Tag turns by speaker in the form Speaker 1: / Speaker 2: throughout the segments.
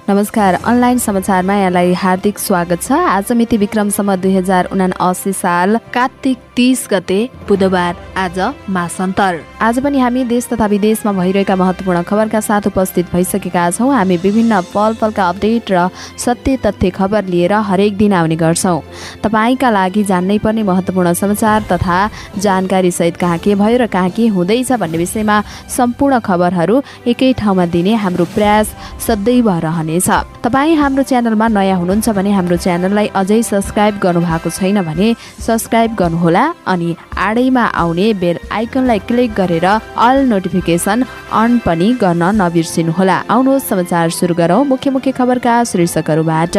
Speaker 1: नमस्कार, अनलाइन समाचारमा यहाँलाई हार्दिक स्वागत छ। आज मिति विक्रमसम्म 2079 साल कार्तिक 30 गते बुधबार। आज मासन्तर। आज पनि हामी देश तथा विदेशमा भइरहेका महत्त्वपूर्ण खबरका साथ उपस्थित भइसकेका छौँ। हामी विभिन्न पलका अपडेट र सत्य तथ्य खबर लिएर हरेक दिन आउने गर्छौँ। तपाईका लागि जान्नै पर्ने महत्त्वपूर्ण समाचार तथा जानकारी सहित कहाँ के भयो र कहाँ के हुँदैछ भन्ने विषयमा सम्पूर्ण खबरहरू एकै ठाउँमा दिने हाम्रो प्रयास सदैव रहने। तपाईँ हाम्रो च्यानलमा नयाँ हुनुहुन्छ भने हाम्रो च्यानललाई अझै सब्स्क्राइब गर्नुभएको छैन भने सब्स्क्राइब गर्नुहोला अनि आडैमा आउने बेल आइकनलाई क्लिक गरेर अल नोटिफिकेसन अन पनि गर्न नबिर्सिनुहोला। आउनुहोस् समाचार सुरु गरौँ मुख्य खबरका शीर्षकहरूबाट।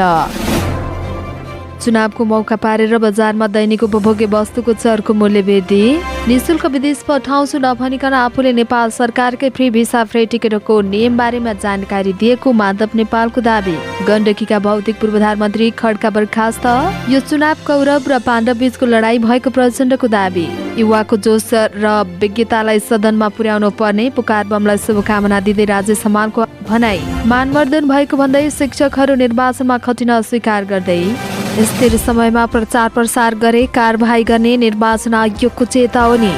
Speaker 1: चुनावको मौका पारेर बजारमा दैनिक उपभोग्य वस्तुको चर्को मूल्य वृद्धि। निशुल्क विदेश पठाउँछु नभनिकन आफूले नेपाल सरकारकै फ्री भिसा फ्री टिकटको नियम बारेमा जानकारी दिएको माधव नेपालको दावी। गण्डकीका भौतिक पूर्वाधार मन्त्री खड्का बर्खास्त। यो चुनाव कौरव र पाण्डव बीचको लडाई भएको प्रचण्डको दावी। युवाको जोश र विज्ञतालाई सदनमा पुर्याउनु पर्ने पुकार बमलाई शुभकामना दिँदै राज्य सम्मानको भनाई। मानवर्धन भएको भन्दै शिक्षकहरू निर्वाचनमा खटिन अस्वीकार गर्दै। स्थिर समयमा प्रचार प्रसार गरे कारबाही गर्ने निर्वाचन आयोगको चेतावनी।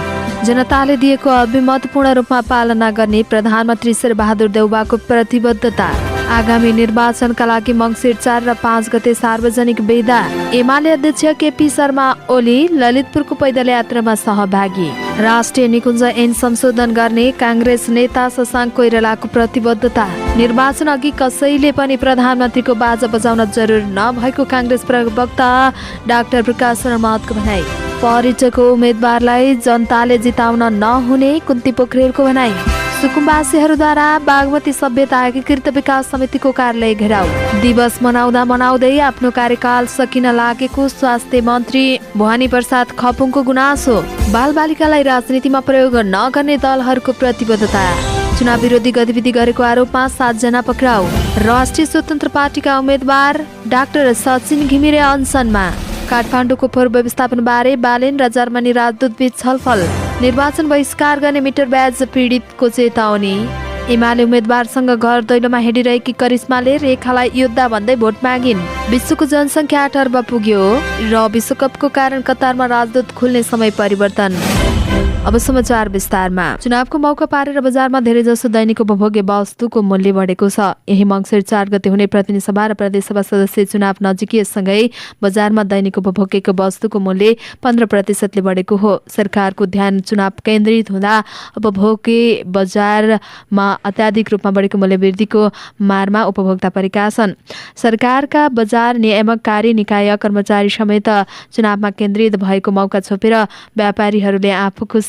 Speaker 1: जनताले दिएको अभिमत पूर्ण रूपमा पालना गर्ने प्रधानमन्त्री शेरबहादुर देउवाको प्रतिबद्धता। आगामी निर्वाचनका लागि मङ्सिर 4 र 5 गते सार्वजनिक वेदा। एमाले अध्यक्ष केपी शर्मा ओली ललितपुरको पैदल यात्रामा सहभागी। राष्ट्रिय निकुञ्ज ऐन संशोधन गर्ने काङ्ग्रेस नेता शशाङ्क कोइरालाको प्रतिबद्धता। निर्वाचन अघि कसैले पनि प्रधानमन्त्रीको बाजा बजाउन जरुर नभएको काङ्ग्रेस प्रवक्ता डाक्टर प्रकाश शर्माको भनाई। पर्यटकको उम्मेदवारलाई जनताले जिताउन नहुने कुन्ती पोखरेलको भनाई। सुकुम्बासीहरूद्वारा बागमती सभ्यता एकीकृत विकास समितिको कार्यालय घेराउ। दिवस मनाउँदै आफ्नो कार्यकाल सकिन लागेको स्वास्थ्य मन्त्री भवानी प्रसाद खपुङको गुनासो। बालबालिकालाई राजनीतिमा प्रयोग नगर्ने दलहरूको प्रतिबद्धता। चुनाव विरोधी गतिविधि गरेको आरोपमा 7 जना पक्राउ। राष्ट्रिय स्वतन्त्र पार्टीका उम्मेद्वार डाक्टर सचिन घिमिरे अनसनमा। काठमाडौँको फोहोर व्यवस्थापन बारे बालेन र जर्मनी राजदूत बीच छलफल। निर्वाचन बहिष्कार गर्ने मिटर ब्याज पीडितको चेतावनी। एमाले उम्मेद्वारसँग घर दैलोमा हिँडिरहेकी करिश्माले रेखालाई योद्धा भन्दै भोट मागिन्। विश्वको जनसङ्ख्या 8 अर्ब पुग्यो र विश्वकपको कारण कतारमा राजदूत खुल्ने समय परिवर्तन। अब समाचार विस्तारमा। चुनावको मौका पारेर बजारमा धेरै जसो दैनिक उपभोग्य वस्तुको मूल्य बढेको छ। यही मङ्सिर 4 गते हुने प्रतिनिधि सभा र प्रदेशसभा सदस्य चुनाव नजिकिएसँगै बजारमा दैनिक उपभोग्यको वस्तुको मूल्य 15% बढेको हो। सरकारको ध्यान चुनाव केन्द्रित हुँदा उपभोग्य बजारमा अत्याधिक रूपमा बढेको मूल्य वृद्धिको मारमा उपभोक्ता परेका छन्। सरकारका बजार नियामक कार्य निकाय कर्मचारी समेत चुनावमा केन्द्रित भएको मौका छोपेर व्यापारीहरूले आफू खुसी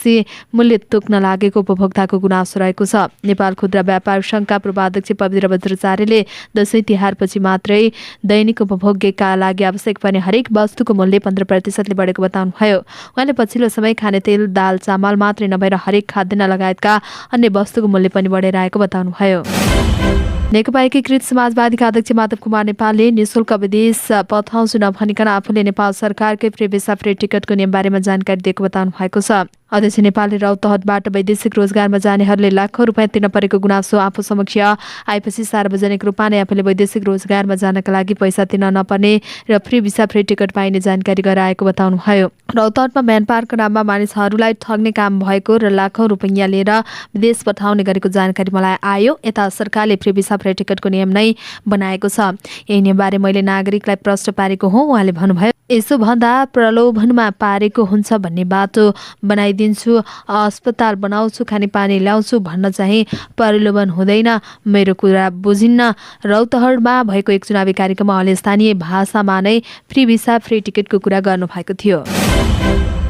Speaker 1: मूल्य तोक्न लागेको उपभोक्ताको गुनासो रहेको छ। नेपाल खुद्रा व्यापार सङ्घका पूर्वाध्यक्ष पवित्र बज्राचार्यले दशैं तिहारपछि मात्रै दैनिक उपभोग्यका लागि आवश्यक पर्ने हरेक वस्तुको मूल्य 15% बढेको बताउनुभयो। उहाँले पछिल्लो समय खाने तेल दाल चामल मात्रै नभएर हरेक खाद्यान्न लगायतका अन्य वस्तुको मूल्य पनि बढेर आएको बताउनुभयो। नेकपा एकीकृत समाजवादीका अध्यक्ष माधव कुमार नेपालले निशुल्क विदेश पठाउँछु नभनिकन आफूले नेपाल सरकारकै फ्री भिसा फ्री टिकटको नियम बारेमा जानकारी दिएको बताउनु भएको छ। अध्यक्ष नेपालले रौतहटबाट वैदेशिक रोजगारमा जानेहरूले लाखौँ रुपियाँ तिर्न परेको गुनासो आफू समक्ष आएपछि सार्वजनिक रूपमा नै आफूले वैदेशिक रोजगारमा जानका लागि पैसा तिर्न नपर्ने र फ्री भिसा फ्री टिकट पाइने जानकारी गराएको बताउनुभयो। रौतहटमा म्यान पार्कको नाममा मानिसहरूलाई ठग्ने काम भएको र लाखौँ रुपियाँ लिएर विदेश पठाउने गरेको जानकारी मलाई आयो। यता सरकारले फ्री भिसा फ्री टिकटको नियम नै बनाएको छ। यही नियमबारे मैले नागरिकलाई प्रश्न पारेको हुँ। उहाँले भन्नुभयो, यसो भन्दा प्रलोभनमा पारेको हुन्छ भन्ने बाटो बनाइदिन्छु, अस्पताल बनाउँछु, खानेपानी ल्याउँछु भन्न चाहिँ प्रलोभन हुँदैन। मेरो कुरा बुझिन्न। रौतहटमा भएको एक चुनावी कार्यक्रममा उहाँले स्थानीय भाषामा नै फ्री भिसा फ्री टिकटको कुरा गर्नुभएको थियो।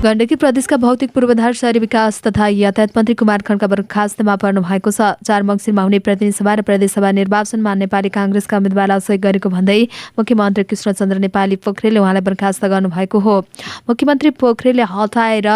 Speaker 1: गण्डकी प्रदेशका भौतिक पूर्वाधार शहरी विकास तथा यातायात मन्त्री कुमार खड्का बर्खास्तमा पर्नु भएको छ। 4 मङ्सिरमा हुने प्रतिनिधि सभा र प्रदेशसभा निर्वाचनमा नेपाली काङ्ग्रेसका उम्मेद्वारलाई सहयोग गरेको भन्दै मुख्यमन्त्री कृष्णचन्द्र नेपाली पोखरेलले उहाँलाई बर्खास्त गर्नुभएको हो। मुख्यमन्त्री पोखरेलले हटाएर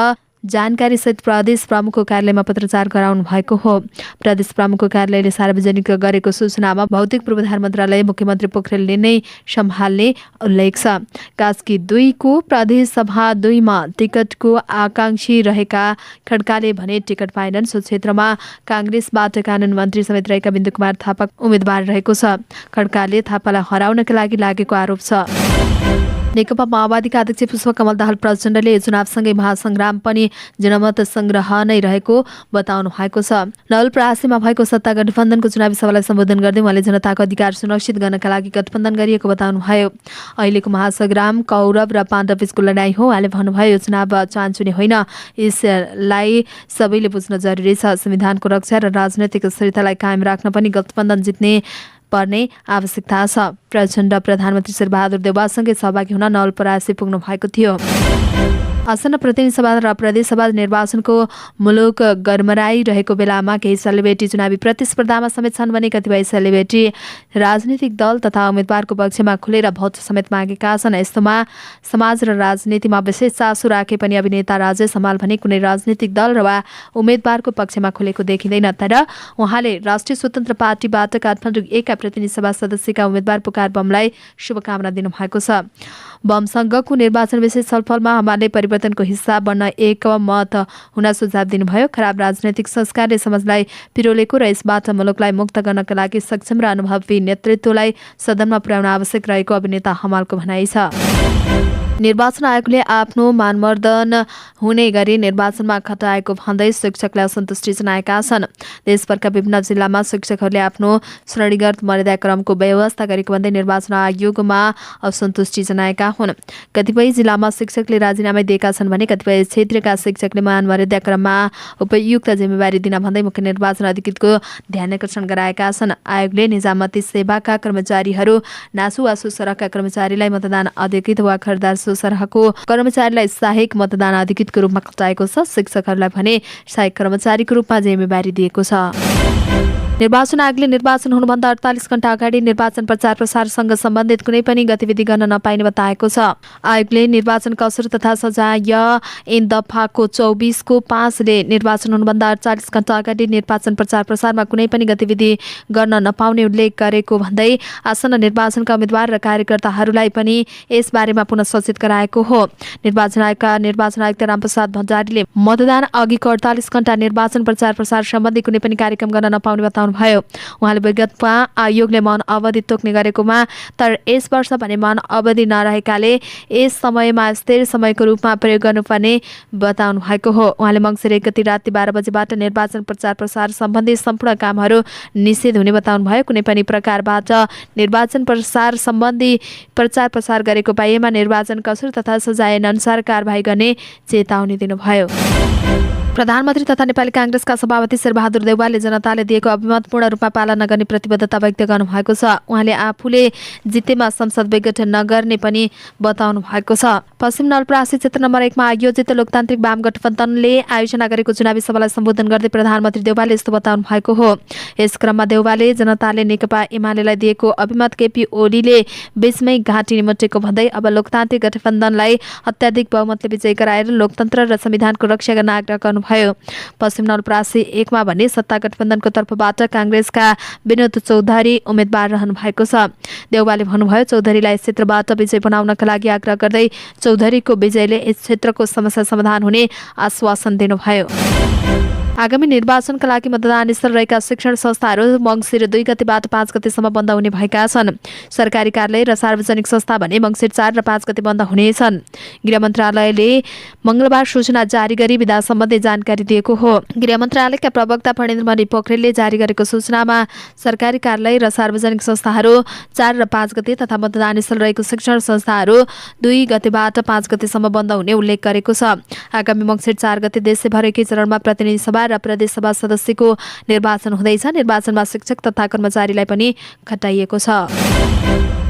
Speaker 1: जानकारी सहित प्रदेश प्रमुखको कार्यालयमा पत्रचार गराउनु भएको हो। प्रदेश प्रमुखको कार्यालयले सार्वजनिक गरेको सूचनामा भौतिक पूर्वाधार मन्त्रालय मुख्यमन्त्री पोखरेलले नै सम्हाल्ने उल्लेख छ। कास्की 2 को प्रदेश सभा 2 मा टिकटको आकांक्षी रहेका खड्काले भने टिकट पाएनन्। सो क्षेत्रमा काङ्ग्रेसबाट कानून मन्त्री समेत रहेका बिन्दु कुमार थापा उम्मेद्वार रहेको छ। खड्काले थापालाई हराउनका लागि लागेको आरोप छ। नेकपा माओवादीका अध्यक्ष पुष्पकमल दाहाल प्रचण्डले चुनावसँगै महासंग्राम पनि जनमत संग्रह नै रहेको बताउनु भएको छ। नवलपरासीमा भएको सत्ता गठबन्धनको चुनावी सभालाई सम्बोधन गर्दै उहाँले जनताको अधिकार सुरक्षित गर्नका लागि गठबन्धन गरिएको बताउनुभयो। अहिलेको महासंग्राम कौरव र पाण्डव बीचको लडाईँ हो। उहाँले भन्नुभयो यो चुनाव चान्चुने होइन, यसलाई सबैले बुझ्न जरुरी छ। संविधानको रक्षा र राजनैतिक स्थिरतालाई कायम राख्न पनि गठबन्धन जित्ने पर्ने आवश्यकता छ। प्रचण्ड प्रधानमन्त्री शेरबहादुर देउवासँगै सहभागी हुन नवलपरासी पुग्नु भएको थियो। आसन्न प्रतिनिधि सभा र प्रदेश सभा निर्वाचनको मुलुक गरमराइरहेको बेलामा केही सेलिब्रेटी चुनावी प्रतिस्पर्धामा समेत छन् भने कतिपय सेलिब्रेटी राजनीतिक दल तथा उम्मेद्वारको पक्षमा खुलेर भोट समेत मागेका छन्। यस्तोमा समाज र राजनीतिमा विशेष चासो राखे पनि अभिनेता राजेश हमाल भने कुनै राजनीतिक दल वा उम्मेद्वारको पक्षमा खुलेको देखिँदैन। तर उहाँले राष्ट्रिय स्वतन्त्र पार्टीबाट काठमाडौँ 1 का प्रतिनिधि सभा सदस्यका उम्मेद्वार पुकार बमलाई शुभकामना दिनुभएको छ। बमसँगको निर्वाचन विशेष छलफलमा हमालले परिवर्तनको हिस्सा बन्न एकमत हुन सुझाव दिनुभयो। खराब राजनैतिक संस्कारले समाजलाई पिरोलेको र यसबाट मुलुकलाई मुक्त गर्नका लागि सक्षम र अनुभवी नेतृत्वलाई सदनमा पुर्याउन आवश्यक रहेको अभिनेता हमालको भनाइ छ। निर्वाचन आयोगले आफ्नो मानवर्धन हुने गरी निर्वाचनमा खटाएको भन्दै शिक्षकलाई असन्तुष्टि जनाएका छन्। देशभरका विभिन्न जिल्लामा शिक्षकहरूले आफ्नो श्रेणीगत मर्यादाक्रमको व्यवस्था गरेको भन्दै निर्वाचन आयोगमा असन्तुष्टि जनाएका हुन्। कतिपय जिल्लामा शिक्षकले राजीनामा दिएका छन् भने कतिपय क्षेत्रका शिक्षकले मान मर्यादाक्रममा उपयुक्त जिम्मेवारी दिन भन्दै मुख्य निर्वाचन अधिकृतको ध्यान आकर्षण गराएका छन्। आयोगले निजामती सेवाका कर्मचारीहरू, नासु वा सुसरहका कर्मचारीलाई मतदान अधिकृत वा खरिदार सरहको कर्मचारीलाई सहायक मतदान अधिकृतको रूपमा खटाएको छ। शिक्षकहरूलाई भने सहायक कर्मचारीको रूपमा जिम्मेवारी दिएको छ। निर्वाचन आयोगले निर्वाचन हुनुभन्दा 48 घण्टा अगाडि निर्वाचन प्रचार प्रसारसँग सम्बन्धित कुनै पनि गतिविधि गर्न नपाइने बताएको छ। आयोगले निर्वाचन कसुर तथा सजाय ऐन दफाको 24 को 5 ले निर्वाचन हुनुभन्दा 48 घण्टा अगाडि निर्वाचन प्रचार प्रसारमा कुनै पनि गतिविधि गर्न नपाउने उल्लेख गरेको भन्दै आसन्न निर्वाचनका उम्मेद्वार र कार्यकर्ताहरूलाई पनि यसबारेमा पुनः सचेत गराएको हो। निर्वाचन आयोगका निर्वाचन आयुक्त रामप्रसाद भण्डारीले मतदान अघिको 48 घण्टा निर्वाचन प्रचार प्रसार सम्बन्धी कुनै पनि कार्यक्रम गर्न नपाउने बताउनु भयो। उहाँले विगतमा आयोगले मौन अवधि तोक्ने गरेकोमा तर यस वर्ष भने मौन अवधि नरहेकाले यस समयमा स्थिर समयको रूपमा प्रयोग गर्नुपर्ने बताउनु भएको हो। उहाँले मङ्सिर 1 गते राति 12 बजेबाट निर्वाचन प्रचार प्रसार सम्बन्धी सम्पूर्ण कामहरू निषेध हुने बताउनु भयो। कुनै पनि प्रकारबाट निर्वाचन प्रसार सम्बन्धी प्रचार प्रसार गरेको पाइएमा निर्वाचन कसुर तथा सजाय अनुसार कारबाही गर्ने चेतावनी दिनुभयो। प्रधानमन्त्री तथा नेपाली काङ्ग्रेसका सभापति शेरबहादुर देउवाले जनताले दिएको अभिमत पूर्ण रूपमा पालना गर्ने प्रतिबद्धता व्यक्त गर्नुभएको छ। उहाँले आफूले जितेमा संसद विघटन नगर्ने पनि बताउनु भएको छ। पश्चिम नवलपरासी क्षेत्र नम्बर 1 मा आयोजित लोकतान्त्रिक वाम गठबन्धनले आयोजना गरेको चुनावी सभालाई सम्बोधन गर्दै प्रधानमन्त्री देउवाले यस्तो बताउनु भएको हो। यस क्रममा देउवाले जनताले नेकपा एमालेलाई दिएको अभिमत केपी ओलीले बीचमै घाँटी निमटेको भन्दै अब लोकतान्त्रिक गठबन्धनलाई अत्याधिक बहुमतले विजय गराएर लोकतन्त्र र संविधानको रक्षा गर्न आग्रह गर्नु भयो। पश्चिम नवलपरासी 1 मा भने सत्ता गठबन्धनको तर्फबाट काङ्ग्रेसका विनोद चौधरी उम्मेद्वार रहनु भएको छ। देउवाले भन्नुभयो चौधरीलाई क्षेत्रबाट विजय बनाउनका लागि आग्रह गर्दै चौधरीको विजयले यस क्षेत्रको समस्या समाधान हुने आश्वासन दिनुभयो। आगामी निर्वाचनका लागि मतदान स्थल रहेका शिक्षण संस्थाहरू मङ्सिर 2 गतेबाट 5 गतेसम्म बन्द हुने भएका छन्। सरकारी कार्यालय र सार्वजनिक संस्था भने मङ्सिर 4 र 5 गते बन्द हुनेछन्। गृह मन्त्रालयले मंगलबार सूचना जारी गरी विधा सम्बन्धी जानकारी दिएको हो। गृह मन्त्रालयका प्रवक्ता फणेन्द्रमणि पोखरेलले जारी गरेको सूचनामा सरकारी कार्यालय र सार्वजनिक संस्थाहरू 4 र 5 गते तथा मतदान स्थल रहेको शिक्षण संस्थाहरू 2 गतेबाट 5 गतेसम्म बन्द हुने उल्लेख गरेको छ। आगामी मङ्सिर 4 गते देशभर एकै चरणमा प्रतिनिधि सभा र प्रदेश सभा सदस्यको निर्वाचन हुँदैछ। निर्वाचनमा शिक्षक तथा कर्मचारीलाई पनि खटाइएको छ।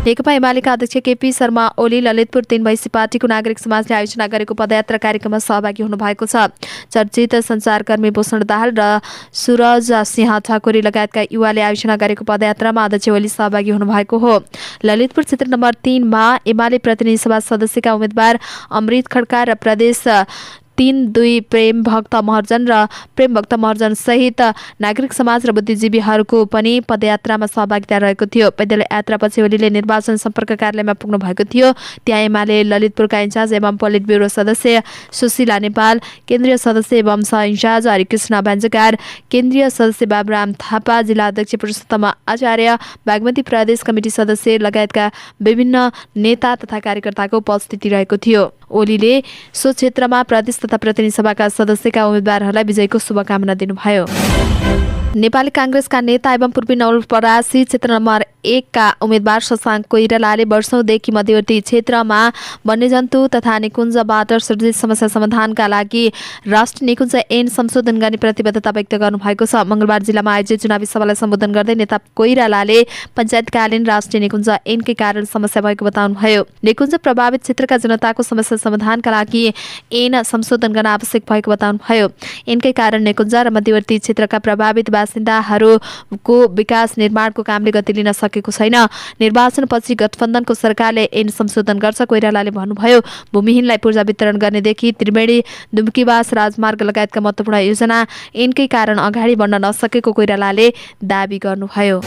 Speaker 1: नेकपा एमालेका अध्यक्ष केपी शर्मा ओली ललितपुर 3 भैँसी पार्टीको नागरिक समाजले आयोजना गरेको पदयात्रा कार्यक्रममा सहभागी हुनुभएको छ। चर्चित सञ्चारकर्मी भूषण दाहाल र सुरज सिंह ठकुरी लगायतका युवाले आयोजना गरेको पदयात्रामा अध्यक्ष ओली सहभागी हुनुभएको हो। ललितपुर क्षेत्र नम्बर 3 मा एमाले प्रतिनिधि सभा सदस्यका उम्मेद्वार अमृत खड्का र प्रदेश 3-2 प्रेम भक्त महर्जन र प्रेम भक्त महर्जन सहित नागरिक समाज र बुद्धिजीवीहरूको पनि पदयात्रामा सहभागिता रहेको थियो। पैदल यात्रापछि ओलीले निर्वाचन सम्पर्क कार्यालयमा पुग्नु भएको थियो। त्यहाँ एमाले ललितपुरका इन्चार्ज एवं पोलिट ब्युरो सदस्य सुशीला नेपाल, केन्द्रीय सदस्य एवं सह इन्चार्ज हरिकृष्ण भान्जकार, केन्द्रीय सदस्य बाबुराम थापा, जिल्ला अध्यक्ष पुरुषोत्तम आचार्य, बागमती प्रदेश कमिटी सदस्य लगायतका विभिन्न नेता तथा कार्यकर्ताको उपस्थिति रहेको थियो। ओलीले सो क्षेत्रमा प्रदेश तथा प्रतिनिधि सभाका सदस्यका उम्मेद्वारहरूलाई विजयको शुभकामना दिनुभयो। नेपाली कांग्रेसका नेता एवं पूर्वी नवलपरासी क्षेत्र नम्बर 1 का उम्मेद्वार शशाङ्क कोइरालाले वर्षौंदेखि मध्यवर्ती क्षेत्रमा वन्यजन्तु तथा निकुञ्जबाट सृजित समस्या समाधानका लागि राष्ट्रिय निकुञ्ज ऐन संशोधन गर्ने प्रतिबद्धता व्यक्त गर्नुभएको छ। मंगलबार जिल्लामा आयोजित चुनावी सभालाई सम्बोधन गर्दै नेता कोइरालाले पञ्चायतकालीन राष्ट्रिय निकुञ्ज ऐनकै कारण समस्या भएको बताउनुभयो। निकुञ्ज प्रभावित क्षेत्रका जनताको समस्या समाधानका लागि ऐन संशोधन गर्न आवश्यक भएको बताउनुभयो। ऐनकै कारण निकुञ्ज र मध्यवर्ती क्षेत्रका प्रभावित बासिन्दाहरूको विकास निर्माणको कामले गति लिन सकेको छैन। निर्वाचनपछि गठबन्धनको सरकारले ऐन संशोधन गर्छ। कोइरालाले भन्नुभयो, भूमिहीनलाई पूर्जा वितरण गर्नेदेखि त्रिवेणी दुम्कीवास राजमार्ग लगायतका महत्त्वपूर्ण योजना ऐनकै कारण अगाडि बढ्न नसकेको कोइरालाले दाबी गर्नुभयो।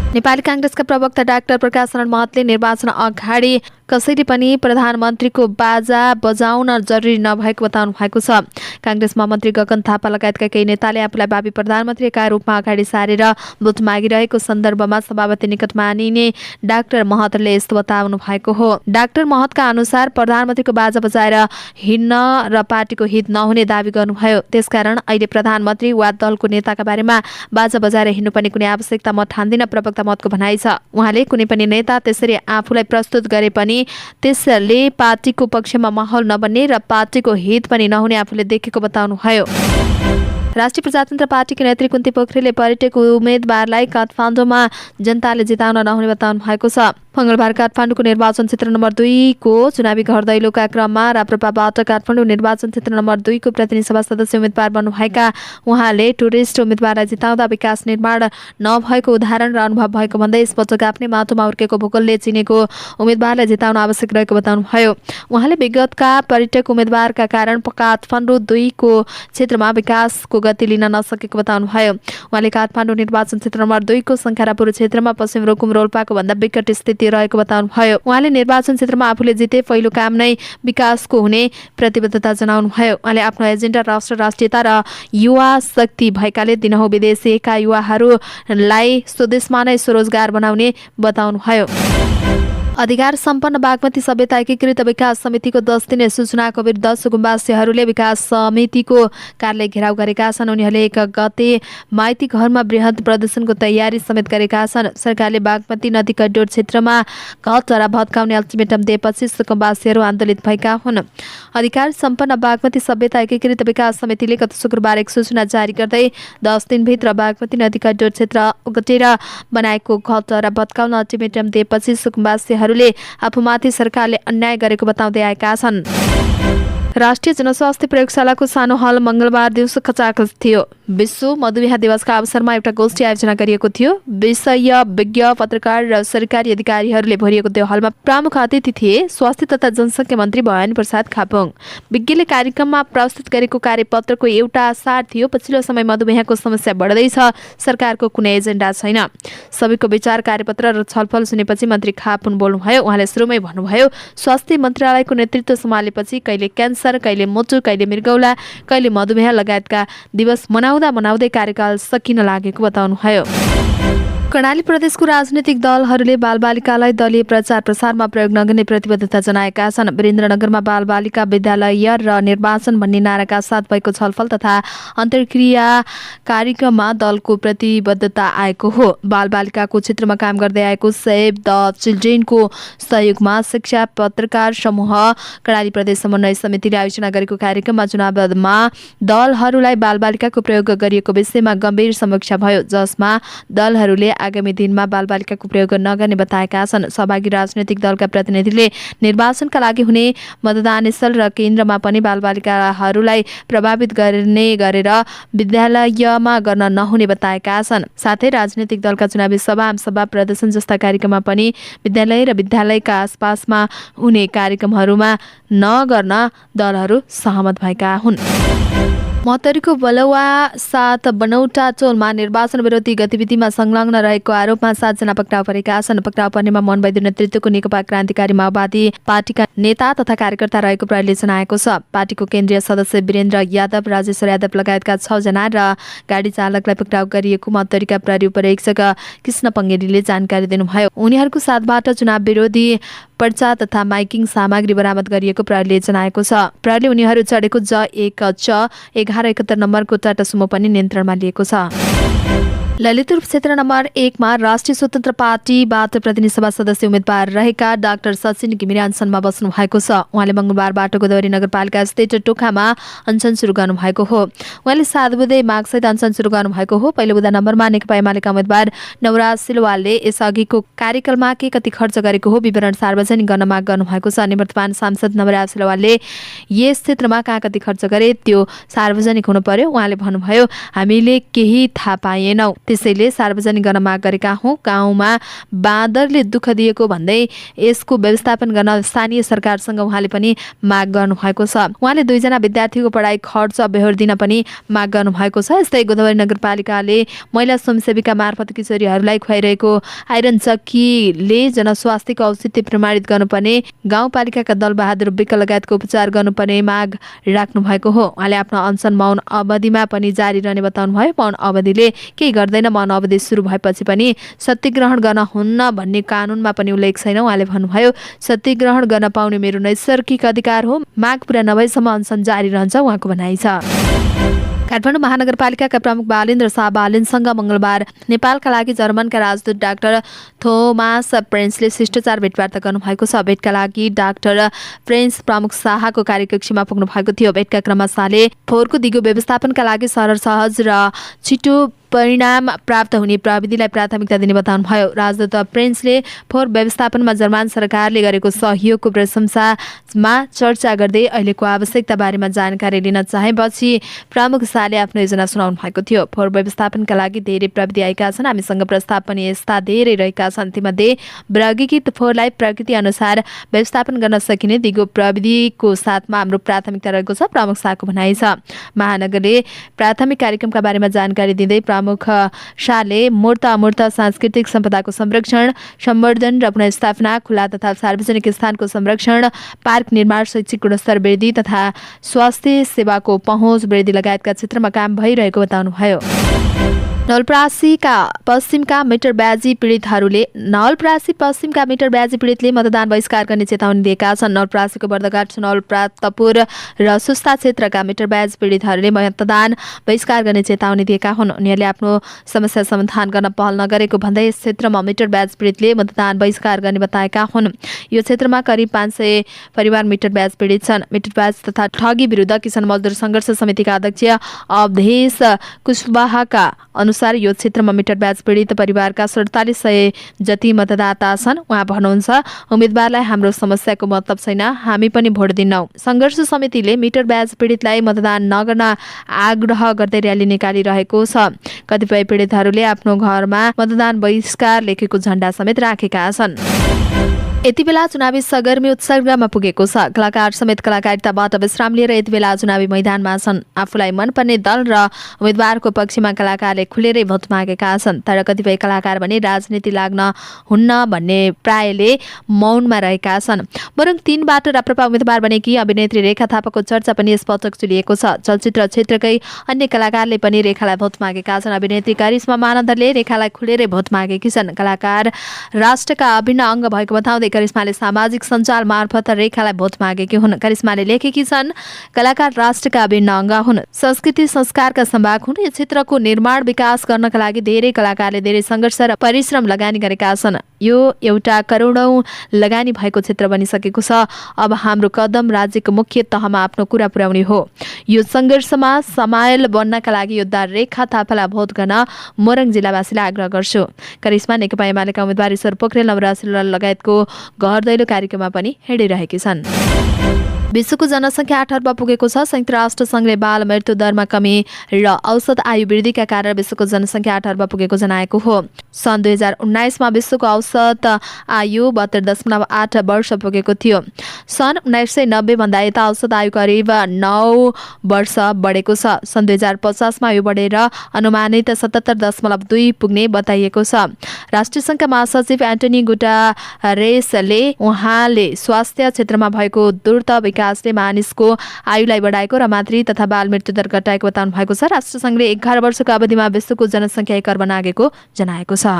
Speaker 1: नेपाली कांग्रेसका प्रवक्ता डाक्टर प्रकाश शरण महतले निर्वाचन अगाडि कसैले पनि प्रधानमन्त्रीको बाजा बजाउन जरुरी नभएको बताउनु भएको छ। कांग्रेस महामन्त्री गगन थापा लगायतका केही नेताले आफूलाई भावी प्रधानमन्त्रीका रूपमा अगाडि सारेर भोट मागिरहेको सन्दर्भमा सभापति निकट मानिने डाक्टर महतले यस्तो बताउनु भएको हो। डाक्टर महतका अनुसार प्रधानमन्त्रीको बाजा बजाएर हिँड्न र पार्टीको हित नहुने दावी गर्नुभयो। त्यसकारण अहिले प्रधानमन्त्री वा दलको नेताका बारेमा बाजा बजाएर हिँड्नुपर्ने कुनै आवश्यकता म ठान्दिन, प्रवक्ता महतको भनाइ छ। उहाँले कुनै पनि नेता त्यसरी आफूलाई प्रस्तुत गरे पनि त्यसले पार्टीको पक्षमा माहौल नबन्ने र पार्टीको हित पनि नहुने आफूले देखेको बताउनुभयो। राष्ट्रिय प्रजातन्त्र पार्टीकी नेत्री कुन्ती पोखरेलले पर्यटक उम्मेद्वारलाई काठमाडौँमा जनताले जिताउन नहुने बताउनु भएको छ। मंगलबार काठमाडौँको निर्वाचन क्षेत्र नम्बर 2 को चुनावी घर दैलोका क्रममा राप्रपाबाट काठमाडौँ निर्वाचन क्षेत्र नम्बर 2 को प्रतिनिधि सभा सदस्य उम्मेद्वार बन्नुभएका उहाँले टुरिस्ट उम्मेद्वारलाई जिताउँदा विकास निर्माण नभएको उदाहरण र अनुभव भएको भन्दै यसपटक आफ्नै माटोमा हुर्केको भूगोलले चिनेको उम्मेद्वारलाई जिताउन आवश्यक रहेको बताउनुभयो। उहाँले विगतका पर्यटक उम्मेद्वारका कारण काठमाडौँ 2 को क्षेत्रमा विकासको गति लिन नसकेको बताउनुभयो। उहाँले काठमाडौँ निर्वाचन क्षेत्र नम्बर 2 को संखारापुर क्षेत्रमा पश्चिम रुकुम रोल्पाको भन्दा विकट स्थिति रहेको बताउनुभयो। उहाँले निर्वाचन क्षेत्रमा आफूले जिते पहिलो काम नै विकासको हुने प्रतिबद्धता जनाउनुभयो। उहाँले आफ्नो एजेन्डा राष्ट्र राष्ट्रियता र युवा शक्ति भएकाले दिनहुँ विदेशीका युवाहरूलाई स्वदेशमा नै स्वरोजगार बनाउने बताउनुभयो। अधिकार सम्पन्न बागमती सभ्यता एकीकृत विकास समितिको 10 दिने सूचनाको विरुद्ध सुकुम्बासीहरूले विकास समितिको कार्यालय घेराउ गरेका छन्। उनीहरूले 1 गते माइती घरमा बृहत प्रदर्शनको तयारी समेत गरेका छन्। सरकारले बागमती नदी करिडोर क्षेत्रमा घटहरा भत्काउने अल्टिमेटम दिएपछि सुकुम्बासीहरू आन्दोलित भएका हुन्। अधिकार सम्पन्न बागमती सभ्यता एकीकृत विकास समितिले गत शुक्रबार एक सूचना जारी गर्दै 10 दिनभित्र बागमती नदी करिडोर क्षेत्र ओगटेर बनाएको घटहरा भत्काउन अल्टिमेटम दिएपछि सुकुम्बासीहरूले आफूमाथि सरकारले अन्याय गरेको बताउँदै आएका छन्। राष्ट्रिय जनस्वास्थ्य प्रयोगशालाको सानो हल मंगलबार दिउँसो खचाखच थियो। विश्व मधुमेह दिवसका अवसरमा एउटा गोष्ठी आयोजना गरिएको थियो। विषयविज्ञ, पत्रकार र सरकारी अधिकारीहरूले भरिएको त्यो हलमा प्रमुख अतिथि थिए स्वास्थ्य तथा जनसङ्ख्या मन्त्री भवानी प्रसाद खापङ। विज्ञले कार्यक्रममा प्रस्तुत गरेको कार्यपत्रको एउटा सार थियो, पछिल्लो समय मधुमेहको समस्या बढ्दैछ, सरकारको कुनै एजेन्डा छैन। सबैको विचार, कार्यपत्र र छलफल सुनेपछि मन्त्री खापङ बोल्नुभयो। उहाँले सुरुमै भन्नुभयो, स्वास्थ्य मन्त्रालयको नेतृत्व सम्हालेपछि कहिले क्यान्सर, कहिले मुटु, कहिले मृगौला, कहिले मधुमेह लगायतका दिवस मनाउँदै कार्यकाल सकिन लागेको बताउनुभयो। कर्णाली प्रदेशको राजनीतिक दलहरूले बालबालिकालाई दलीय प्रचार प्रसारमा प्रयोग नगर्ने प्रतिबद्धता जनाएका छन्। वीरेन्द्रनगरमा बालबालिका विद्यालय र निर्वाचन भन्ने नाराका साथ भएको छलफल तथा अन्तर्क्रिया कार्यक्रममा दलको प्रतिबद्धता आएको हो। बालबालिकाको क्षेत्रमा काम गर्दै आएको सेभ द चिल्ड्रेनको सहयोगमा शिक्षा पत्रकार समूह कर्णाली प्रदेश समन्वय समितिले आयोजना गरेको कार्यक्रममा चुनावमा दलहरूलाई बालबालिकाको प्रयोग गरिएको विषयमा गम्भीर समीक्षा भयो, जसमा दलहरूले आगामी दिनमा बालबालिकाको प्रयोग नगर्ने बताएका छन्। सहभागी राजनैतिक दलका प्रतिनिधिले निर्वाचनका लागि हुने मतदान स्थल र केन्द्रमा पनि बालबालिकाहरूलाई प्रभावित गर्ने गरेर विद्यालयमा गर्न नहुने बताएका छन्। साथै राजनैतिक दलका चुनावी सभा, आमसभा, प्रदर्शन जस्ता कार्यक्रममा पनि विद्यालय र विद्यालयका आसपासमा हुने कार्यक्रमहरूमा नगर्न दलहरू सहमत भएका हुन्। महोत्तरीको बलुवा 7 बनौटा टोलमा निर्वाचन विरोधी गतिविधिमा संलग्न रहेको आरोपमा 7 जना पक्राउ परेका छन्। पक्राउ पर्नेमा मोहन वैद्य नेतृत्वको नेकपा क्रान्तिकारी माओवादी पार्टीका नेता तथा कार्यकर्ता रहेको प्रहरीले जनाएको छ। पार्टीको केन्द्रीय सदस्य वीरेन्द्र यादव, राजेश्वर यादव लगायतका 6 जना र गाडी चालकलाई पक्राउ गरिएको महोत्तरीका प्रहरी उपरीक्षक कृष्ण पङ्गेरीले जानकारी दिनुभयो। उनीहरूको साथबाट चुनाव विरोधी पर्चा तथा माइकिङ सामग्री बरामद गरिएको प्रहरीले जनाएको छ। प्रहरीले उनीहरू चढेको J1 च 1171 नम्बरको टाटा सुमो पनि नियन्त्रणमा लिएको छ। ललितपुर क्षेत्र नम्बर 1 मा राष्ट्रिय स्वतन्त्र पार्टीबाट प्रतिनिधि सभा सदस्य उम्मेदवार रहेका डाक्टर सचिन घिमिरे अनसनमा बस्नु भएको छ। उहाँले मंगलबारबाट गोदावरी नगरपालिका स्थित टोखामा अनसन सुरु गर्नुभएको हो। उहाँले 7 बुँदे मागसहित अनसन सुरु गर्नुभएको हो। पहिलो बुँदा नम्बरमा नेकपा एमालेका उम्मेदवार नवराज सिलवालले यसअघिको कार्यकालमा के कति खर्च गरेको हो विवरण सार्वजनिक गर्न माग गर्नुभएको छ। निवर्तमान सांसद नवराज सिलवालले यस क्षेत्रमा कहाँ कति खर्च गरे त्यो सार्वजनिक हुनु पर्यो। उहाँले भन्नुभयो, हामीले केही थाहा पाएनौं, त्यसैले सार्वजनिक गर्न माग गरेका हौं। गाउँमा बाँदरले दुःख दिएको भन्दै यसको व्यवस्थापन गर्न स्थानीय सरकारसँग उहाँले पनि माग गर्नुभएको छ। उहाँले 2 जना विद्यार्थीको पढाइ खर्च बेहोर्दिन पनि माग गर्नुभएको छ। यस्तै गोदावरी नगरपालिकाले महिला स्वयंसेविका मार्फत किशोरीहरूलाई खुवाइरहेको आइरन चक्कीले जनस्वास्थ्यको औचित्य प्रमाणित गर्नुपर्ने, गाउँपालिकाका दलबहादुर विक लगायतको उपचार गर्नुपर्ने माग राख्नु भएको हो। उहाँले आफ्नो अनसन मौन अवधिमा पनि जारी रहने बताउनुभयो। मौन अवधिले केही गर्दैन, मौन अवधि सुरु भएपछि पनि सत्यग्रहण गर्न हुन्न भन्ने कानुनमा पनि उल्लेख छैन। उहाँले भन्नुभयो, सत्यग्रहण गर्न पाउने मेरो नैसर्गिक अधिकार हो, माग पूरा नभएसम्म अनसन जारी रहन्छ उहाँको भनाइ छ। काठमाडौँ महानगरपालिकाका प्रमुख बालेन्द्र शाह बालेनसँग मंगलबार नेपालका लागि जर्मनका राजदूत डाक्टर थोमास प्रेन्सले शिष्टाचार भेटवार्ता गर्नुभएको छ। भेटका लागि डाक्टर प्रेन्स प्रमुख शाहको कार्यकक्षमा पुग्नु भएको थियो। भेटका क्रममा शाहले फोहोरको दिगो व्यवस्थापनका लागि सरल, सहज र छिटो परिणाम प्राप्त हुने प्रविधिलाई प्राथमिकता दिने बताउनुभयो। राजदूत प्रेन्सले फोहोर व्यवस्थापनमा जर्मन सरकारले गरेको सहयोगको प्रशंसामा चर्चा गर्दै अहिलेको आवश्यकता बारेमा जानकारी लिन चाहेपछि प्रमुख शाहले आफ्नो योजना सुनाउनु भएको थियो। फोहोर व्यवस्थापनका लागि धेरै प्रविधि आएका छन्, हामीसँग प्रस्ताव पनि यस्ता धेरै रहेका छन्। तीमध्ये वर्गीकृत फोहोरलाई प्रकृति अनुसार व्यवस्थापन गर्न सकिने दिगो प्रविधिको साथमा हाम्रो प्राथमिकता रहेको छ, प्रमुख शाहको भनाइ छ। महानगरले प्राथमिक कार्यक्रमका बारेमा जानकारी दिँदै प्रमुख शाहले मूर्त अमूर्त सांस्कृतिक सम्पदाको संरक्षण, सम्वर्धन र पुनर्स्थापना, खुला तथा सार्वजनिक स्थानको संरक्षण, पार्क निर्माण, शैक्षिक गुणस्तर वृद्धि तथा स्वास्थ्य सेवाको पहुँच वृद्धि लगायतका क्षेत्रमा काम भइरहेको बताउनुभयो। नवलपरासीका पश्चिमका मिटर ब्याजी पीडितले मतदान बहिष्कार गर्ने चेतावनी दिएका छन्। नवलपरासीको बर्दघाट, नवलप्राप्तपुर र सुस्ता क्षेत्रका मिटर ब्याज पीडितहरूले मतदान बहिष्कार गर्ने चेतावनी दिएका हुन्। उनीहरूले आफ्नो समस्या समाधान गर्न पहल नगरेको भन्दै यस क्षेत्रमा मिटर ब्याज पीडितले मतदान बहिष्कार गर्ने बताएका हुन्। यो क्षेत्रमा करिब 500 परिवार मिटर ब्याज पीडित छन्। मिटर ब्याज तथा ठगी विरुद्ध किसान मजदुर संघर्ष समितिका अध्यक्ष अवधेश कुशवाहाका अनुसार यो क्षेत्रमा मिटर ब्याज पीडित परिवारका 4700 जति मतदाता छन्। उहाँ भन्नुहुन्छ, उम्मेदवारलाई हाम्रो समस्याको मतलब छैन, हामी पनि भोट दिन्नौ। संघर्ष समितिले मिटर ब्याज पीडितलाई मतदान नगर्न आग्रह गर्दै र्याली निकालिरहेको छ। कतिपय पीडितहरूले आफ्नो घरमा मतदान बहिष्कार लेखेको झण्डा समेत राखेका छन्। यति बेला चुनावी सरगर्मी उत्सर्गमा पुगेको छ। कलाकार समेत कलाकारिताबाट विश्राम लिएर यति बेला चुनावी मैदानमा छन्। आफूलाई मनपर्ने दल र उम्मेदवारको पक्षमा कलाकारले खुलेरै भोट मागेका छन्। तर कतिपय कलाकार भने राजनीति लाग्न हुन्न भन्ने प्रायले मौनमा रहेका छन्। बरु 3 बाटो राप्रपा उम्मेदवार बनेकी अभिनेत्री रेखा थापाको चर्चा पनि यसपटक चुलिएको छ। चलचित्र क्षेत्रकै अन्य कलाकारले पनि रेखालाई भोट मागेका छन्। अभिनेत्री करिश्मा मानन्दरले रेखालाई खुलेरै भोट मागेकी छन्। कलाकार राष्ट्रका अभिन्न अङ्ग भएको बताउँदै करिश्माले सामाजिक सञ्जाल मार्फत रेखालाई भोट मागेकी हुन्। करिश्माले लेखेकी छन्, कलाकार राष्ट्रका अभिन्न अङ्ग हुन्, संस्कृति संस्कारका सम्भाग हुन्। यो क्षेत्रको निर्माण विकास गर्नका लागि धेरै कलाकारले धेरै सङ्घर्ष र परिश्रम लगानी गरेका छन्। यो एउटा करोडौँ लगानी भएको क्षेत्र बनिसकेको छ। अब हाम्रो कदम राज्यको मुख्य तहमा आफ्नो कुरा पुर्याउने हो। यो सङ्घर्षमा समायल बन्नका लागि योद्धा रेखा थापालाई भोट गर्न मोरङ जिल्लावासीलाई आग्रह गर्छु। करिश्मा नेकपा एमालेका उम्मेदवार ईश्वर पोखरेल नवराज लगायतको घर दैलो कार्यक्रममा पनि हिँडिरहेकी छन्। विश्वको जनसङ्ख्या 8 अर्ब पुगेको छ। संयुक्त राष्ट्र सङ्घले बाल मृत्यु दरमा कमी र औसत आयु वृद्धिका कारण विश्वको जनसङ्ख्या 8 अर्ब पुगेको जनाएको हो। सन् 2019मा विश्वको औसत आयु 72.8 वर्ष पुगेको थियो। सन् 1990 भन्दा यता औसत आयु करिब 9 वर्ष बढेको छ। सन् 2050मा यो बढेर अनुमानित 77.2 पुग्ने बताइएको छ। राष्ट्रिय सङ्घका महासचिव एन्टोनी गुटेरेसले उहाँले स्वास्थ्य क्षेत्रमा भएको द्रुत विकासले मानिसको आयुलाई बढाएको र मातृ तथा बाल मृत्युदर घटाएको बताउनु भएको छ। राष्ट्रसङ्घले 11 वर्षको अवधिमा विश्वको जनसङ्ख्या 1 अर्ब नागेको जनाएको छ।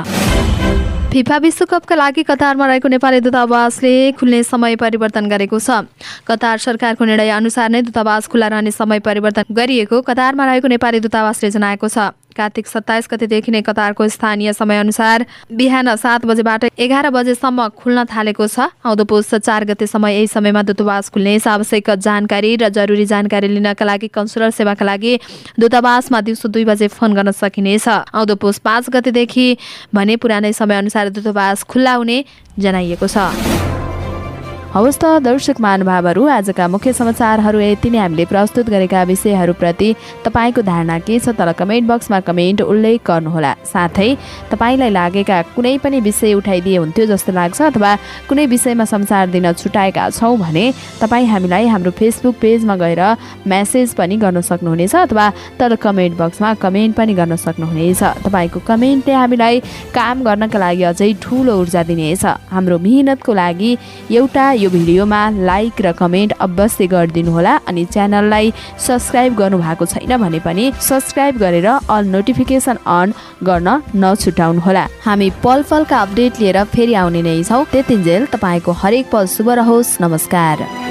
Speaker 1: फिफा विश्वकपका लागि कतारमा रहेको नेपाली दूतावासले खुल्ने समय परिवर्तन गरेको छ। कतार सरकारको निर्णय अनुसार नै दूतावास खुल्ला रहने समय परिवर्तन गरिएको कतारमा रहेको नेपाली दूतावासले जनाएको छ। कार्तिक 27 गतेदेखि नै कतारको स्थानीय समयअनुसार बिहान 7 बजेबाट 11 बजेसम्म खुल्न थालेको छ। आउँदो पुस 4 गतेसम्म यही समयमा दूतावास खुल्नेछ। आवश्यक जानकारी र जरुरी जानकारी लिनका लागि कन्सुलर सेवाका लागि दूतावासमा दिउँसो 2 बजे फोन गर्न सकिनेछ। आउँदो पुस 5 गतेदेखि भने पुरानै समयअनुसार दूतावास खुल्ला हुने जनाइएको छ। हवस् त दर्शक महानुभावहरू, आजका मुख्य समाचारहरू यति नै। हामीले प्रस्तुत गरेका विषयहरूप्रति तपाईँको धारणा के छ तल कमेन्ट बक्समा कमेन्ट उल्लेख गर्नुहोला। साथै तपाईँलाई लागेका कुनै पनि विषय उठाइदिए हुन्थ्यो जस्तो लाग्छ अथवा कुनै विषयमा समाचार दिन छुटाएका छौँ भने तपाईँ हामीलाई हाम्रो फेसबुक पेजमा गएर मेसेज पनि गर्न सक्नुहुनेछ अथवा तल कमेन्ट बक्समा कमेन्ट पनि गर्न सक्नुहुनेछ। तपाईँको कमेन्टले हामीलाई काम गर्नका लागि अझै ठुलो ऊर्जा दिनेछ। हाम्रो मेहनतको लागि एउटा यो भिडियोमा लाइक र कमेन्ट अवश्य गरिदिनुहोला अनि च्यानललाई सब्स्क्राइब गर्नुभएको छैन भने पनि सब्स्क्राइब गरेर अल नोटिफिकेसन अन गर्न नछुटाउनुहोला। हामी पल पलका अपडेट लिएर फेरि आउने नै छौँ। त्यतिन्जेल तपाईँको हरेक पल शुभ रहोस्। नमस्कार।